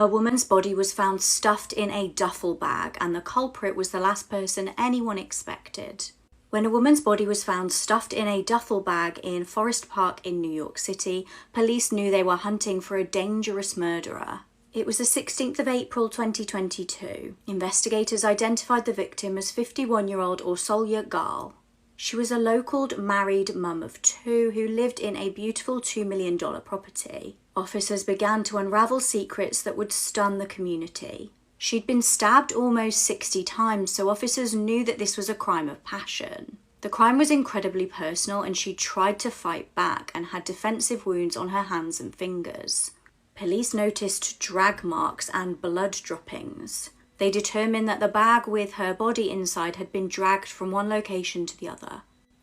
A woman's body was found stuffed in a duffel bag, and the culprit was the last person anyone expected. When a woman's body was found stuffed in a duffel bag in Forest Park in New York City, police knew they were hunting for a dangerous murderer. It was the 16th of April 2022. Investigators identified the victim as 51-year-old Osia Gal. She was a local married mum of two who lived in a beautiful $2 million property. Officers began to unravel secrets that would stun the community. She'd been stabbed almost 60 times, so officers knew that this was a crime of passion. The crime was incredibly personal, and she tried to fight back and had defensive wounds on her hands and fingers. Police noticed drag marks and blood droppings. They determined that the bag with her body inside had been dragged from one location to the other.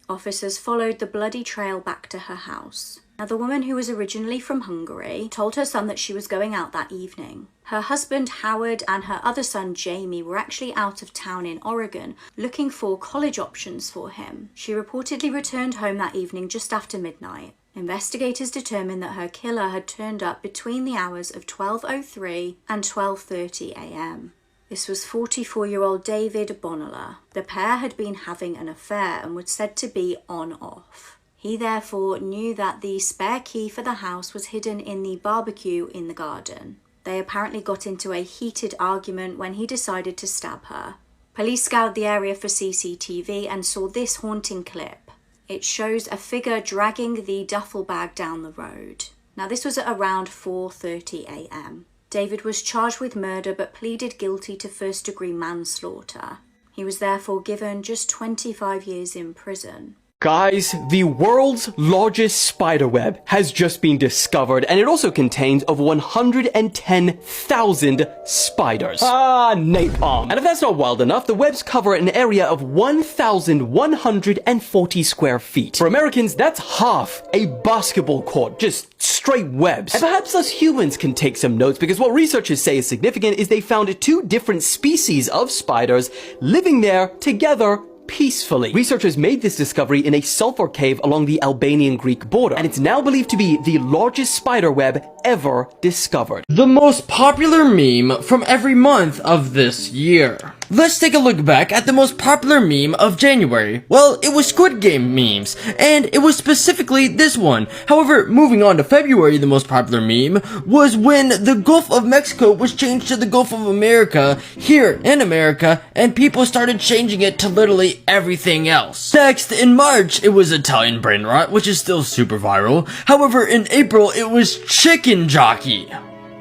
Officers followed the bloody trail back to her house. Now, the woman, who was originally from Hungary, told her son that she was going out that evening. Her husband, Howard, and her other son, Jamie, were actually out of town in Oregon looking for college options for him. She reportedly returned home that evening just after midnight. Investigators determined that her killer had turned up between the hours of 12:03 and 12:30 a.m. This was 44-year-old David Bonilla. The pair had been having an affair and was said to be on-off. He therefore knew that the spare key for the house was hidden in the barbecue in the garden. They apparently got into a heated argument when he decided to stab her. Police scoured the area for CCTV and saw this haunting clip. It shows a figure dragging the duffel bag down the road. Now, this was at around 4:30 a.m. David was charged with murder but pleaded guilty to first-degree manslaughter. He was therefore given just 25 years in prison. Guys, the world's largest spiderweb has just been discovered, and it also contains over 110,000 spiders. Ah, napalm. And if that's not wild enough, the webs cover an area of 1,140 square feet. For Americans, that's half a basketball court, just straight webs. And perhaps us humans can take some notes, because what researchers say is significant is they found two different species of spiders living there together peacefully. Researchers made this discovery in a sulfur cave along the Albanian-Greek border, and it's now believed to be the largest spider web ever discovered. The most popular meme from every month of this year. Let's take a look back at the most popular meme of January. Well, it was Squid Game memes, and it was specifically this one. However, moving on to February, the most popular meme was when the Gulf of Mexico was changed to the Gulf of America here in America, and people started changing it to literally everything else. Next, in March, it was Italian brain rot, which is still super viral. However, in April, it was chicken jockey.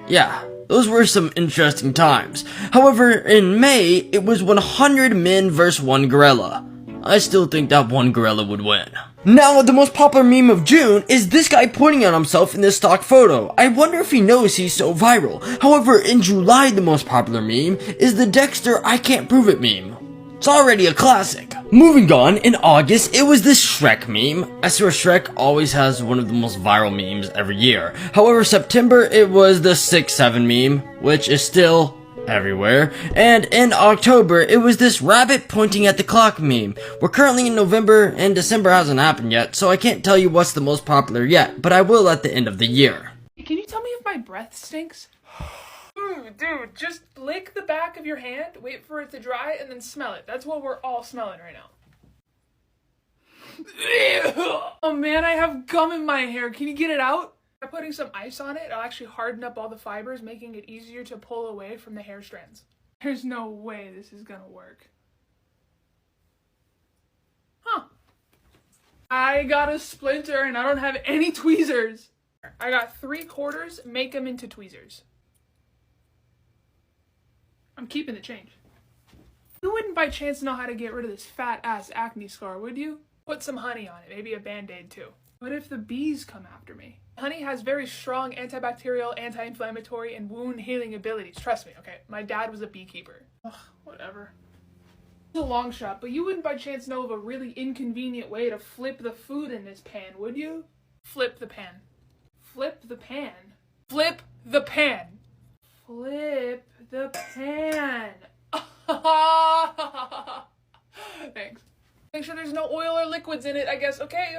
Yeah. Those were some interesting times. However, in May, it was 100 men versus 1 gorilla. I still think that 1 gorilla would win. Now, the most popular meme of June is this guy pointing at himself in this stock photo. I wonder if he knows he's so viral. However, in July, the most popular meme is the Dexter I Can't Prove It meme. It's already a classic. Moving on, in August, it was this Shrek meme. I swear Shrek always has one of the most viral memes every year. However, September, it was the 6-7 meme, which is still everywhere. And in October, it was this rabbit pointing at the clock meme. We're currently in November, and December hasn't happened yet, so I can't tell you what's the most popular yet, but I will at the end of the year. Can you tell me if my breath stinks? Dude, just lick the back of your hand, wait for it to dry, and then smell it. That's what we're all smelling right now. Oh man, I have gum in my hair. Can you get it out? By putting some ice on it, it'll actually harden up all the fibers, making it easier to pull away from the hair strands. There's no way this is gonna work. Huh. I got a splinter and I don't have any tweezers. I got 3/4, make them into tweezers. I'm keeping the change. You wouldn't by chance know how to get rid of this fat ass acne scar, would you? Put some honey on it, maybe a band-aid too. What if the bees come after me? Honey has very strong antibacterial, anti-inflammatory, and wound healing abilities. Trust me, okay? My dad was a beekeeper. Ugh, whatever. It's a long shot, but you wouldn't by chance know of a really inconvenient way to flip the food in this pan, would you? Flip the pan. Flip the pan. Flip the pan. Flip the pan. Thanks. Make sure there's no oil or liquids in it, I guess. Okay.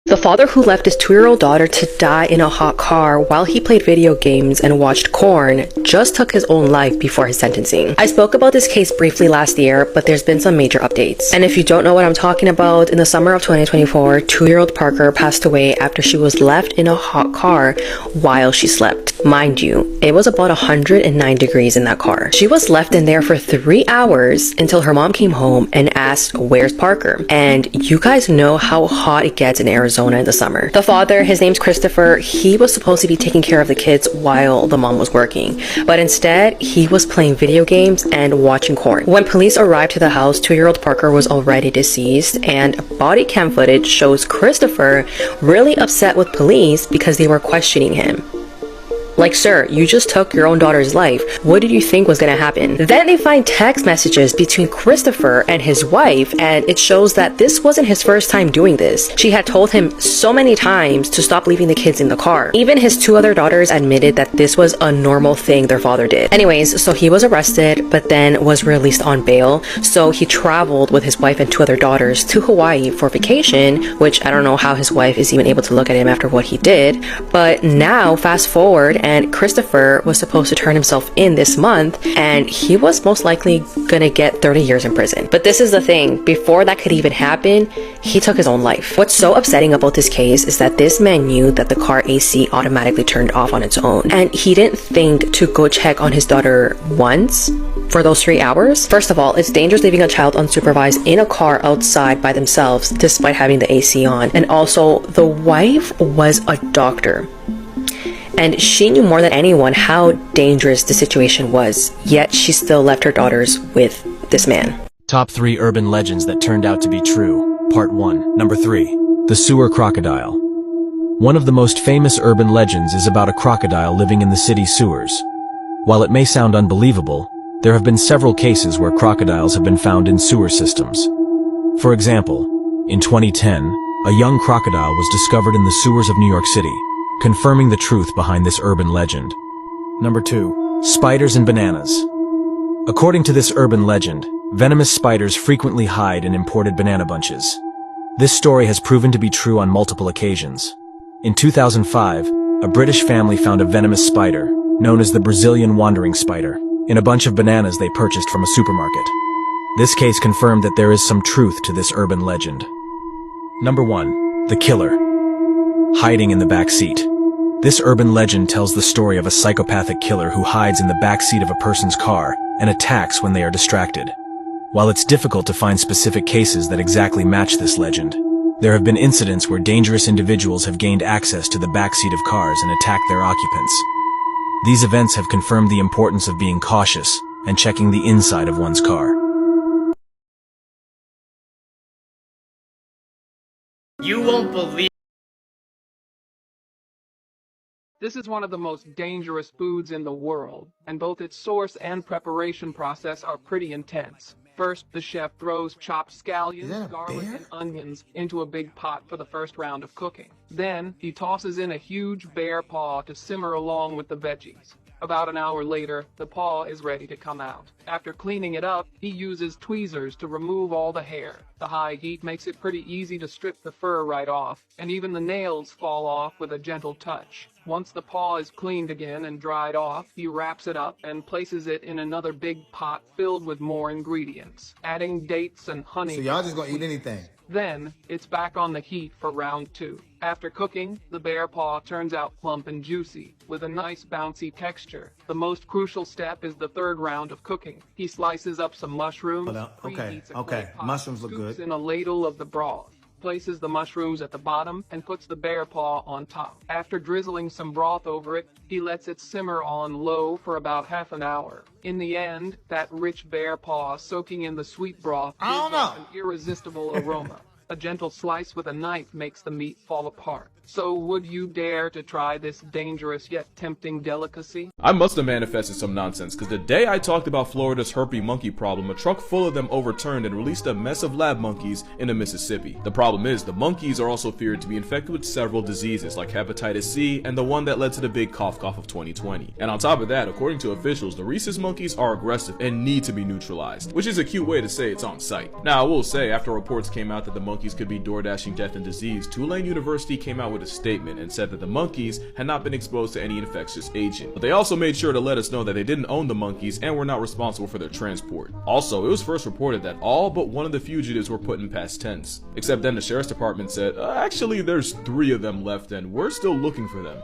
The father who left his 2-year-old daughter to die in a hot car while he played video games and watched corn just took his own life before his sentencing. I spoke about this case briefly last year, but there's been some major updates. And if you don't know what I'm talking about, in the summer of 2024, 2-year-old Parker passed away after she was left in a hot car while she slept. Mind you, it was about 109 degrees in that car. She was left in there for 3 hours until her mom came home and asked, "Where's Parker?" And you guys know how hot it gets in Arizona in the summer. The father, his name's Christopher, he was supposed to be taking care of the kids while the mom was working, but instead he was playing video games and watching corn. When police arrived to the house, 2-year-old Parker was already deceased, and body cam footage shows Christopher really upset with police because they were questioning him. Like, sir, you just took your own daughter's life. What did you think was gonna happen? Then they find text messages between Christopher and his wife, and it shows that this wasn't his first time doing this. She had told him so many times to stop leaving the kids in the car. Even his 2 other daughters admitted that this was a normal thing their father did. Anyways, so he was arrested, but then was released on bail. So he traveled with his wife and 2 other daughters to Hawaii for vacation, which I don't know how his wife is even able to look at him after what he did. But now, fast forward, and Christopher was supposed to turn himself in this month, and he was most likely gonna get 30 years in prison. But this is the thing, before that could even happen, he took his own life. What's so upsetting about this case is that this man knew that the car AC automatically turned off on its own, and he didn't think to go check on his daughter once for those 3 hours. First of all, it's dangerous leaving a child unsupervised in a car outside by themselves despite having the AC on. And also, the wife was a doctor, and she knew more than anyone how dangerous the situation was, yet she still left her daughters with this man. Top 3 urban legends that turned out to be true. Part 1. Number 3. The sewer crocodile. One of the most famous urban legends is about a crocodile living in the city sewers. While it may sound unbelievable, there have been several cases where crocodiles have been found in sewer systems. For example, in 2010, a young crocodile was discovered in the sewers of New York City, confirming the truth behind this urban legend. Number 2. Spiders and bananas. According to this urban legend, venomous spiders frequently hide in imported banana bunches. This story has proven to be true on multiple occasions. In 2005, a British family found a venomous spider, known as the Brazilian wandering spider, in a bunch of bananas they purchased from a supermarket. This case confirmed that there is some truth to this urban legend. Number 1. The killer. Hiding in the back seat. This urban legend tells the story of a psychopathic killer who hides in the back seat of a person's car and attacks when they are distracted. While it's difficult to find specific cases that exactly match this legend, there have been incidents where dangerous individuals have gained access to the back seat of cars and attacked their occupants. These events have confirmed the importance of being cautious and checking the inside of one's car. You won't believe. This is one of the most dangerous foods in the world, and both its source and preparation process are pretty intense. First, the chef throws chopped scallions, garlic, and onions into a big pot for the first round of cooking. Then, he tosses in a huge bear paw to simmer along with the veggies. About an hour later, the paw is ready to come out. After cleaning it up, he uses tweezers to remove all the hair. The high heat makes it pretty easy to strip the fur right off, and even the nails fall off with a gentle touch. Once the paw is cleaned again and dried off, he wraps it up and places it in another big pot filled with more ingredients, adding dates and honey. So y'all just gonna eat anything? Then, it's back on the heat for round 2. After cooking, the bear paw turns out plump and juicy, with a nice bouncy texture. The most crucial step is the third round of cooking. He slices up some mushrooms, preheats a clay pot, Mushrooms look scoops good. in a ladle of the broth, places the mushrooms at the bottom, and puts the bear paw on top. After drizzling some broth over it, he lets it simmer on low for about half an hour. In the end, that rich bear paw soaking in the sweet broth gives off an irresistible aroma. A gentle slice with a knife makes the meat fall apart. So would you dare to try this dangerous yet tempting delicacy? I must have manifested some nonsense, because the day I talked about Florida's herpy monkey problem, a truck full of them overturned and released a mess of lab monkeys into Mississippi. The problem is, the monkeys are also feared to be infected with several diseases like hepatitis C and the one that led to the big cough of 2020. And on top of that, according to officials, the rhesus monkeys are aggressive and need to be neutralized, which is a cute way to say it's on site. Now, I will say, after reports came out that the monkeys could be door-dashing death and disease, Tulane University came out with a statement and said that the monkeys had not been exposed to any infectious agent. But they also made sure to let us know that they didn't own the monkeys and were not responsible for their transport. Also, it was first reported that all but one of the fugitives were put in past tense. Except then the sheriff's department said, actually there's 3 of them left and we're still looking for them.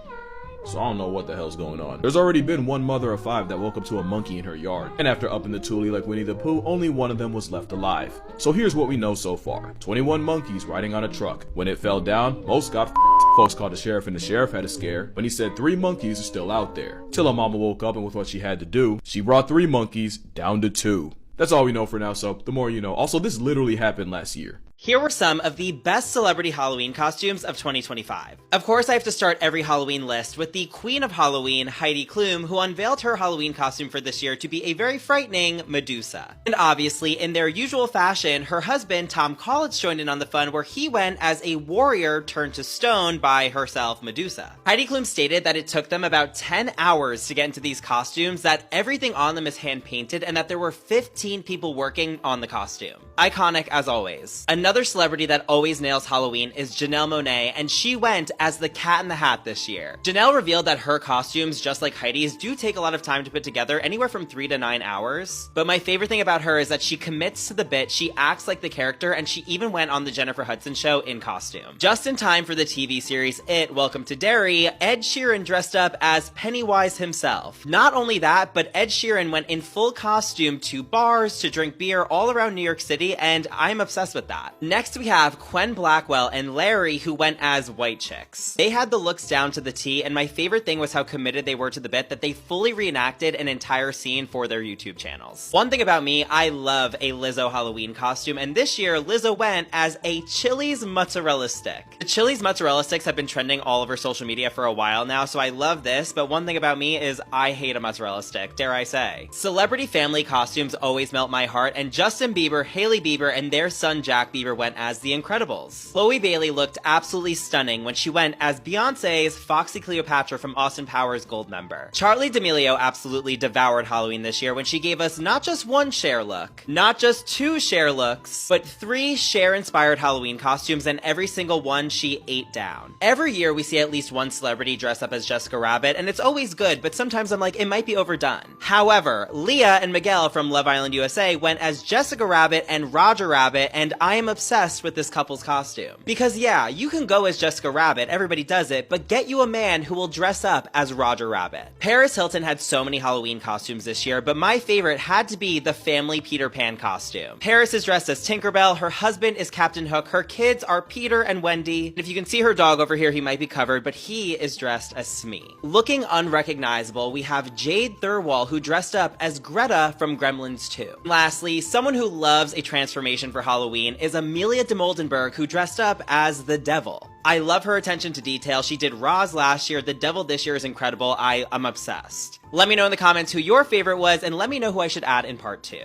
So I don't know what the hell's going on. There's already been one mother of 5 that woke up to a monkey in her yard, and after upping the Thule like Winnie the Pooh, only one of them was left alive. So here's what we know so far. 21 monkeys riding on a truck. When it fell down, most got folks called the sheriff and the sheriff had a scare, but he said 3 monkeys are still out there. Till her mama woke up and with what she had to do, she brought 3 monkeys down to 2. That's all we know for now, so the more you know. Also, this literally happened last year. Here were some of the best celebrity Halloween costumes of 2025. Of course, I have to start every Halloween list with the Queen of Halloween, Heidi Klum, who unveiled her Halloween costume for this year to be a very frightening Medusa. And obviously, in their usual fashion, her husband, Tom Collins, joined in on the fun where he went as a warrior turned to stone by herself, Medusa. Heidi Klum stated that it took them about 10 hours to get into these costumes, that everything on them is hand-painted, and that there were 15 people working on the costume. Iconic as always. Another celebrity that always nails Halloween is Janelle Monáe, and she went as the Cat in the Hat this year. Janelle revealed that her costumes, just like Heidi's, do take a lot of time to put together, anywhere from 3 to 9 hours. But my favorite thing about her is that she commits to the bit, she acts like the character, and she even went on the Jennifer Hudson show in costume. Just in time for the TV series It, Welcome to Derry, Ed Sheeran dressed up as Pennywise himself. Not only that, but Ed Sheeran went in full costume to bars to drink beer all around New York City, and I'm obsessed with that. Next we have Quen Blackwell and Larry, who went as white chicks. They had the looks down to the T, and my favorite thing was how committed they were to the bit that they fully reenacted an entire scene for their YouTube channels. One thing about me, I love a Lizzo Halloween costume, and this year Lizzo went as a Chili's mozzarella stick. The Chili's mozzarella sticks have been trending all over social media for a while now, so I love this, but one thing about me is I hate a mozzarella stick, dare I say. Celebrity family costumes always melt my heart, and Justin Bieber, Hailey Bieber, and their son Jack Bieber went as the Incredibles. Chloe Bailey looked absolutely stunning when she went as Beyonce's Foxy Cleopatra from Austin Powers Goldmember. Charli D'Amelio absolutely devoured Halloween this year when she gave us not just one Cher look, not just 2 Cher looks, but 3 Cher-inspired Halloween costumes, and every single one she ate down. Every year we see at least one celebrity dress up as Jessica Rabbit, and it's always good, but sometimes I'm like, it might be overdone. However, Leah and Miguel from Love Island USA went as Jessica Rabbit and Roger Rabbit, and I am obsessed with this couple's costume. Because yeah, you can go as Jessica Rabbit, everybody does it, but get you a man who will dress up as Roger Rabbit. Paris Hilton had so many Halloween costumes this year, but my favorite had to be the family Peter Pan costume. Paris is dressed as Tinkerbell, her husband is Captain Hook, her kids are Peter and Wendy, and if you can see her dog over here, he might be covered, but he is dressed as Smee. Looking unrecognizable, we have Jade Thirlwall, who dressed up as Greta from Gremlins 2. Lastly, someone who loves a transformation for Halloween is Amelia de Moldenberg, who dressed up as the Devil. I love her attention to detail. She did Roz last year. The Devil this year is incredible. I'm obsessed. Let me know in the comments who your favorite was, and let me know who I should add in part 2.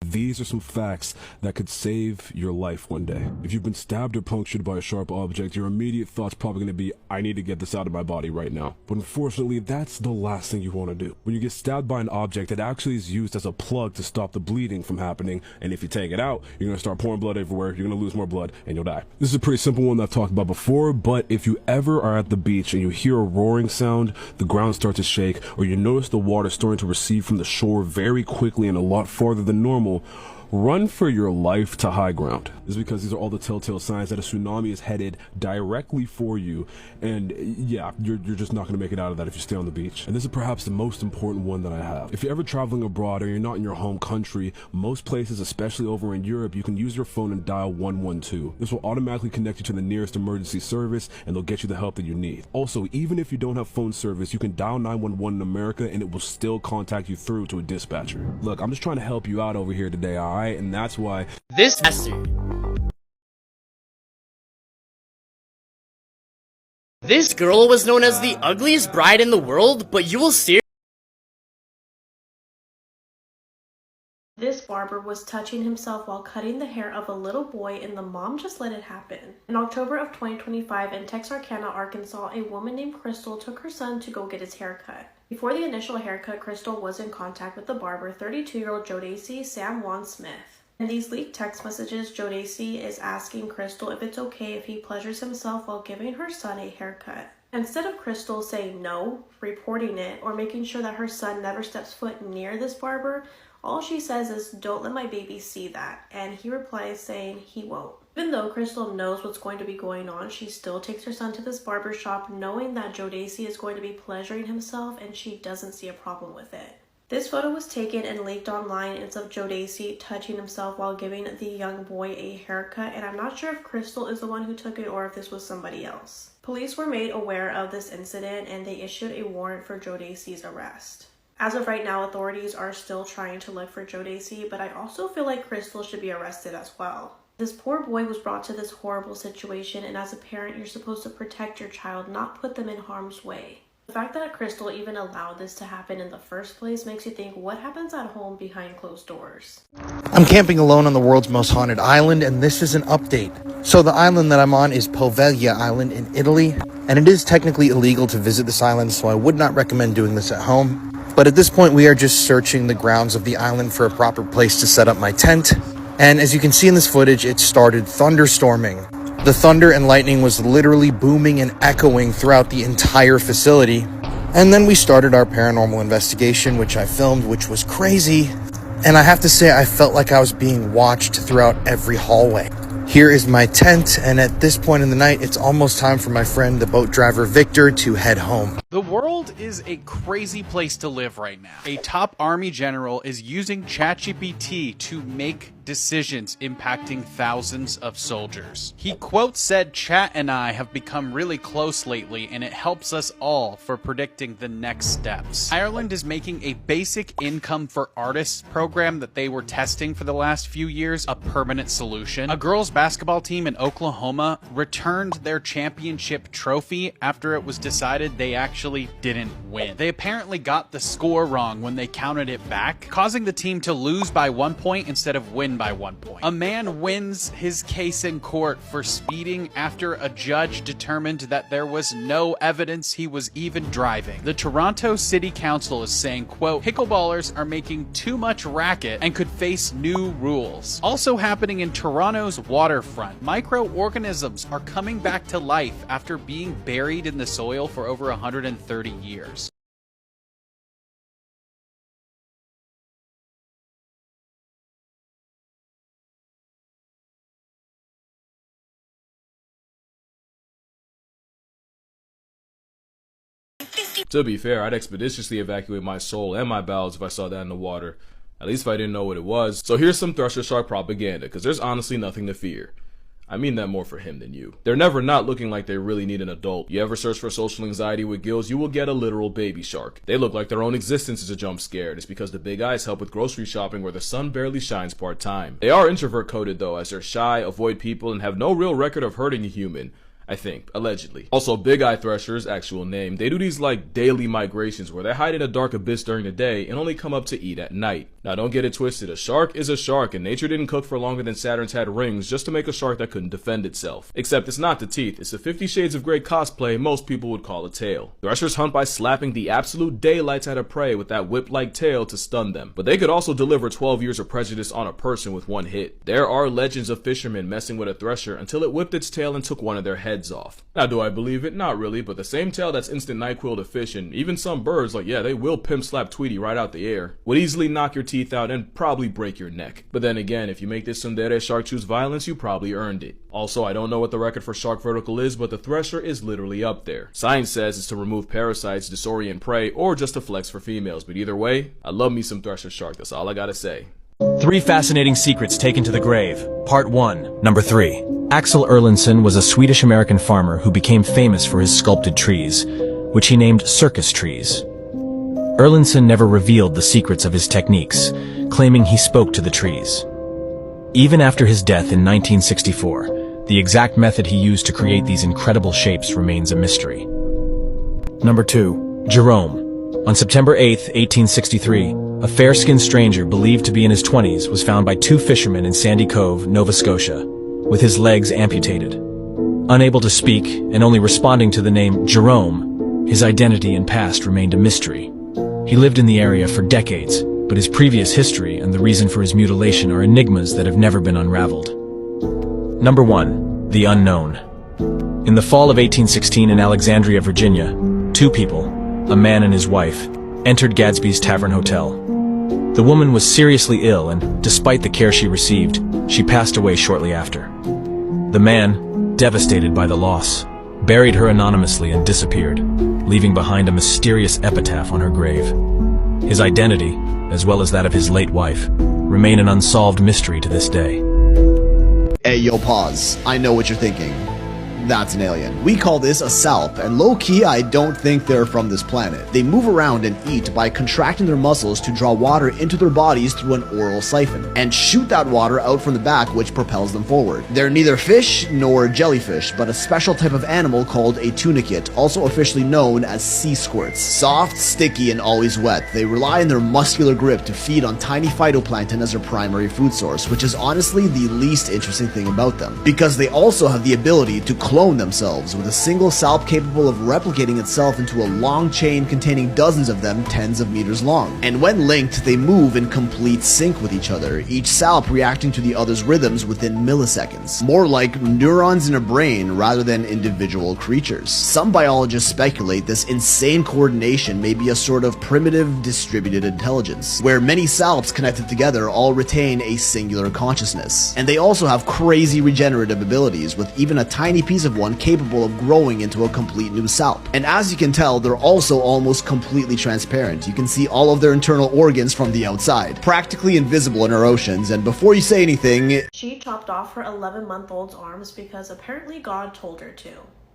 These are some facts that could save your life one day. If you've been stabbed or punctured by a sharp object, your immediate thought's probably going to be, I need to get this out of my body right now. But unfortunately, that's the last thing you want to do. When you get stabbed by an object, it actually is used as a plug to stop the bleeding from happening, and if you take it out, you're going to start pouring blood everywhere, you're going to lose more blood, and you'll die. This is a pretty simple one that I've talked about before, but if you ever are at the beach and you hear a roaring sound, the ground starts to shake, or you notice the water starting to recede from the shore very quickly and a lot farther than normal, run for your life to high ground. This is because these are all the telltale signs that a tsunami is headed directly for you, and yeah, you're just not going to make it out of that if you stay on the beach. And this is perhaps the most important one that I have. If you're ever traveling abroad or you're not in your home country, most places, especially over in Europe, you can use your phone and dial 112. This will automatically connect you to the nearest emergency service, and they'll get you the help that you need. Also, even if you don't have phone service, you can dial 911 in America and it will still contact you through to a dispatcher. Look, I'm just trying to help you out over here today, alright? And that's why This girl was known as the ugliest bride in the world, but you will see This barber was touching himself while cutting the hair of a little boy, and the mom just let it happen. In October of 2025 in Texarkana, Arkansas, a woman named Crystal took her son to go get his hair cut. Before the initial haircut, Crystal was in contact with the barber, 32-year-old Jodacy Sam Juan Smith. In these leaked text messages, Jodacy is asking Crystal if it's okay if he pleasures himself while giving her son a haircut. Instead of Crystal saying no, reporting it, or making sure that her son never steps foot near this barber, all she says is, "Don't let my baby see that," and he replies saying he won't. Even though Crystal knows what's going to be going on, she still takes her son to this barber shop knowing that Jodacy is going to be pleasuring himself, and she doesn't see a problem with it. This photo was taken and leaked online. It's of Jodacy touching himself while giving the young boy a haircut, and I'm not sure if Crystal is the one who took it or if this was somebody else. Police were made aware of this incident and they issued a warrant for Jodacy's arrest. As of right now, authorities are still trying to look for Jodacy, but I also feel like Crystal should be arrested as well. This poor boy was brought to this horrible situation, and as a parent, you're supposed to protect your child, not put them in harm's way. The fact that Crystal even allowed this to happen in the first place makes you think, what happens at home behind closed doors? I'm camping alone on the world's most haunted island, and this is an update. So the island that I'm on is Poveglia Island in Italy, and it is technically illegal to visit this island, so I would not recommend doing this at home. But at this point, we are just searching the grounds of the island for a proper place to set up my tent. And as you can see in this footage, it started thunderstorming. The thunder and lightning was literally booming and echoing throughout the entire facility. And then we started our paranormal investigation, which I filmed, which was crazy. And I have to say, I felt like I was being watched throughout every hallway. Here is my tent, and at this point in the night, it's almost time for my friend, the boat driver Victor, to head home. The world is a crazy place to live right now. A top army general is using ChatGPT to make decisions impacting thousands of soldiers. He quote said, "Chat and I have become really close lately, and it helps us all for predicting the next steps." Ireland is making a basic income for artists program that they were testing for the last few years a permanent solution. A girls basketball team in Oklahoma returned their championship trophy after it was decided they actually didn't win. They apparently got the score wrong when they counted it back, causing the team to lose by 1 point instead of win by 1 point. A man wins his case in court for speeding after a judge determined that there was no evidence he was even driving. The Toronto City Council is saying, quote, "Pickleballers are making too much racket and could face new rules." Also happening in Toronto's waterfront, microorganisms are coming back to life after being buried in the soil for over 130 years. To be fair, I'd expeditiously evacuate my soul and my bowels if I saw that in the water. At least if I didn't know what it was. So here's some thresher shark propaganda, because there's honestly nothing to fear. I mean that more for him than you. They're never not looking like they really need an adult. You ever search for social anxiety with gills, you will get a literal baby shark. They look like their own existence is a jump scare. It's because the big eyes help with grocery shopping where the sun barely shines part-time. They are introvert coded though, as they're shy, avoid people, and have no real record of hurting a human. I think, allegedly. Also, big eye threshers, actual name, they do these like daily migrations where they hide in a dark abyss during the day and only come up to eat at night. Now don't get it twisted, a shark is a shark and nature didn't cook for longer than Saturn's had rings just to make a shark that couldn't defend itself. Except it's not the teeth, it's the 50 Shades of Grey cosplay most people would call a tail. Threshers hunt by slapping the absolute daylights at a prey with that whip-like tail to stun them. But they could also deliver 12 years of prejudice on a person with one hit. There are legends of fishermen messing with a thresher until it whipped its tail and took one of their heads off. Now do I believe it? Not really, but the same tail that's instant NyQuil to fish and even some birds, like yeah, they will pimp slap Tweety right out the air, would easily knock your teeth out and probably break your neck. But then again, if you make this tsundere shark choose violence, you probably earned it. Also, I don't know what the record for shark vertical is, but the thresher is literally up there. Science says it's to remove parasites, disorient prey, or just to flex for females, but either way, I love me some thresher shark, that's all I gotta say. 3 fascinating secrets taken to the grave. Part 1. Number 3. Axel Erlandsson was a Swedish-American farmer who became famous for his sculpted trees, which he named circus trees. Erlandsson never revealed the secrets of his techniques, claiming he spoke to the trees. Even after his death in 1964, the exact method he used to create these incredible shapes remains a mystery. Number 2. Jerome. On September 8, 1863, A fair-skinned stranger believed to be in his 20s was found by 2 fishermen in Sandy Cove, Nova Scotia, with his legs amputated. Unable to speak and only responding to the name Jerome, his identity and past remained a mystery. He lived in the area for decades, but his previous history and the reason for his mutilation are enigmas that have never been unraveled. Number 1. The Unknown. In the fall of 1816 in Alexandria, Virginia, 2 people, a man and his wife, entered Gadsby's Tavern Hotel. The woman was seriously ill and, despite the care she received, she passed away shortly after. The man, devastated by the loss, buried her anonymously and disappeared, leaving behind a mysterious epitaph on her grave. His identity, as well as that of his late wife, remain an unsolved mystery to this day. Hey, yo, pause. I know what you're thinking. That's an alien. We call this a salp, and low-key, I don't think they're from this planet. They move around and eat by contracting their muscles to draw water into their bodies through an oral siphon, and shoot that water out from the back, which propels them forward. They're neither fish nor jellyfish, but a special type of animal called a tunicate, also officially known as sea squirts. Soft, sticky, and always wet, they rely on their muscular grip to feed on tiny phytoplankton as their primary food source, which is honestly the least interesting thing about them, because they also have the ability to clone themselves, with a single salp capable of replicating itself into a long chain containing dozens of them tens of meters long. And when linked, they move in complete sync with each other, each salp reacting to the other's rhythms within milliseconds. More like neurons in a brain rather than individual creatures. Some biologists speculate this insane coordination may be a sort of primitive distributed intelligence, where many salps connected together all retain a singular consciousness. And they also have crazy regenerative abilities, with even a tiny piece of one capable of growing into a complete new salp. And as you can tell, they're also almost completely transparent. You can see all of their internal organs from the outside, practically invisible in our oceans. And before you say anything, she chopped off her 11-month-old's arms because apparently God told her to.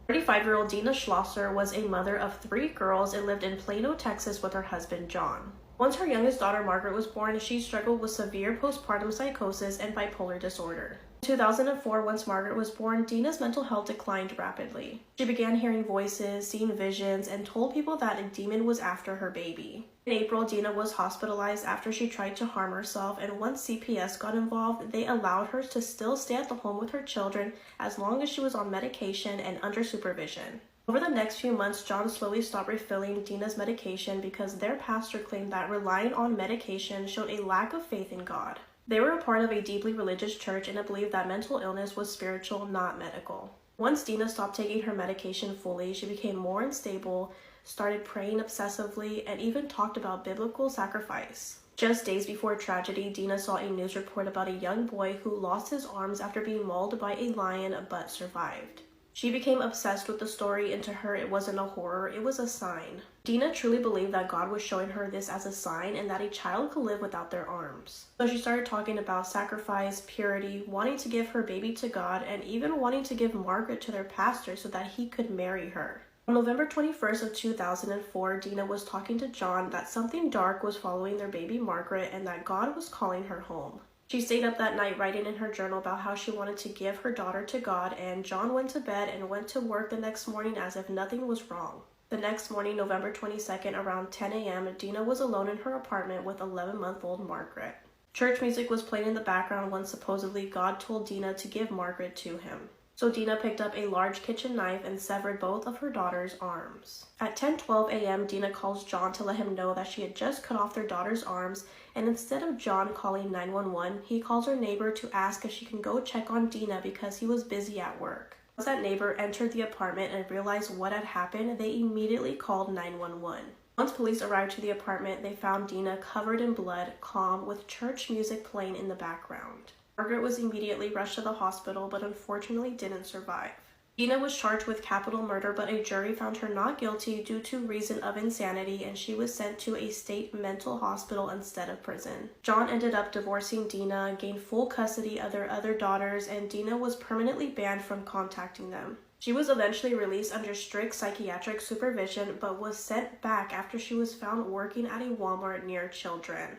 35-year-old Dina Schlosser was a mother of 3 girls and lived in Plano, Texas with her husband John. Once her youngest daughter Margaret was born, she struggled with severe postpartum psychosis and bipolar disorder. In 2004, once Margaret was born, Dina's mental health declined rapidly. She began hearing voices, seeing visions, and told people that a demon was after her baby. In April, Dina was hospitalized after she tried to harm herself, and once CPS got involved, they allowed her to still stay at the home with her children as long as she was on medication and under supervision. Over the next few months, John slowly stopped refilling Dina's medication because their pastor claimed that relying on medication showed a lack of faith in God. They were a part of a deeply religious church and believed that mental illness was spiritual, not medical. Once Dina stopped taking her medication fully, she became more unstable, started praying obsessively, and even talked about biblical sacrifice. Just days before tragedy, Dina saw a news report about a young boy who lost his arms after being mauled by a lion but survived. She became obsessed with the story, and to her it wasn't a horror, it was a sign. Dina truly believed that God was showing her this as a sign and that a child could live without their arms. So she started talking about sacrifice, purity, wanting to give her baby to God, and even wanting to give Margaret to their pastor so that he could marry her. On November 21st of 2004, Dina was talking to John that something dark was following their baby Margaret and that God was calling her home. She stayed up that night writing in her journal about how she wanted to give her daughter to God, and John went to bed and went to work the next morning as if nothing was wrong. The next morning, November 22nd, around 10 a.m., Dina was alone in her apartment with 11-month-old Margaret. Church music was playing in the background when supposedly God told Dina to give Margaret to him. So Dina picked up a large kitchen knife and severed both of her daughter's arms. At 10:12 a.m., Dina calls John to let him know that she had just cut off their daughter's arms, and instead of John calling 911, he calls her neighbor to ask if she can go check on Dina because he was busy at work. Once that neighbor entered the apartment and realized what had happened, they immediately called 911. Once police arrived to the apartment, they found Dina covered in blood, calm, with church music playing in the background. Margaret was immediately rushed to the hospital, but unfortunately didn't survive. Dina was charged with capital murder, but a jury found her not guilty due to reason of insanity, and she was sent to a state mental hospital instead of prison. John ended up divorcing Dina, gained full custody of their other daughters, and Dina was permanently banned from contacting them. She was eventually released under strict psychiatric supervision, but was sent back after she was found working at a Walmart near children.